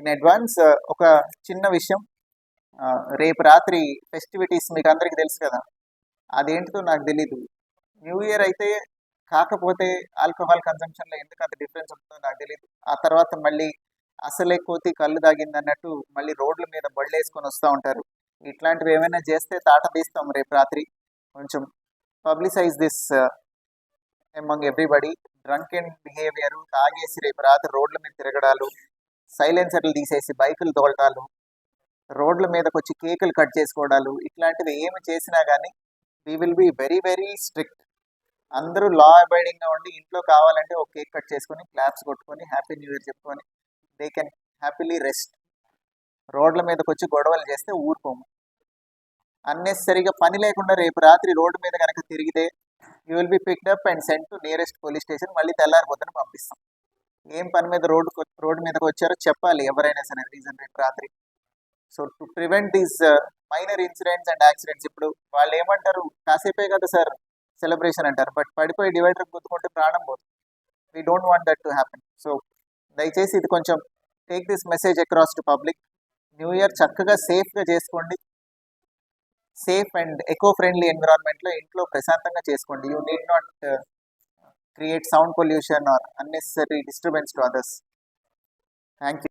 In advance ఒక చిన్న విషయం. రేపు రాత్రి ఫెస్టివిటీస్ మీకు అందరికీ తెలుసు కదా, అదేంటిదో నాకు తెలీదు. న్యూ ఇయర్ అయితే కాకపోతే ఆల్కహాల్ కన్సంప్షన్లో ఎందుకు అంత డిఫరెన్స్ ఉంటుందో నాకు తెలియదు. ఆ తర్వాత మళ్ళీ అసలే కోతి కళ్ళు తాగింది అన్నట్టు మళ్ళీ రోడ్ల మీద బళ్ళు వేసుకొని వస్తూ ఉంటారు. ఇట్లాంటివి ఏమైనా చేస్తే తాట తీస్తాం రేపు రాత్రి. కొంచెం publicise this among everybody. Drunk and behaviour, తాగేసి రేపు రాత్రి రోడ్ల మీద తిరగడాలు, సైలెన్సర్లు తీసేసి బైకులు తోలటాలు, రోడ్ల మీదకి వచ్చి కేకులు కట్ చేసుకోవడాలు, ఇట్లాంటివి ఏమి చేసినా కానీ we will be very very strict. అందరూ లా అబైడింగ్గా ఉండి ఇంట్లో కావాలంటే ఒక కేక్ కట్ చేసుకొని క్లాప్స్ కొట్టుకొని హ్యాపీ న్యూ ఇయర్ చెప్పుకొని దే కెన్ హ్యాపీలీ రెస్ట్. రోడ్ల మీదకి వచ్చి గొడవలు చేస్తే ఊరుకోము. అన్నెసరిగా పని లేకుండా రేపు రాత్రి రోడ్డు మీద కనుక తిరిగితే you will be picked up and sent to nearest police station. మళ్ళీ తెల్లారిపోద్దని పంపిస్తాం. ఏం పని మీద రోడ్డు మీదకి వచ్చారో చెప్పాలి ఎవరైనా సరే రీజన్ రేపు రాత్రి. So to prevent these minor incidents and accidents. ఇప్పుడు వాళ్ళు ఏమంటారు, కాసేపే కదా సార్ సెలబ్రేషన్ అంటారు, బట్ పడిపోయి డివైడర్ గుద్దుకుంటే ప్రాణం పోతుంది. We don't want that to happen. So దయచేసి ఇది కొంచెం take this message across to public. New year చక్కగా సేఫ్గా చేసుకోండి. సేఫ్ అండ్ ఎకో ఫ్రెండ్లీ ఎన్విరాన్మెంట్లో ఇంట్లో ప్రశాంతంగా చేసుకోండి. You need not create sound pollution or unnecessary disturbance to others. Thank you.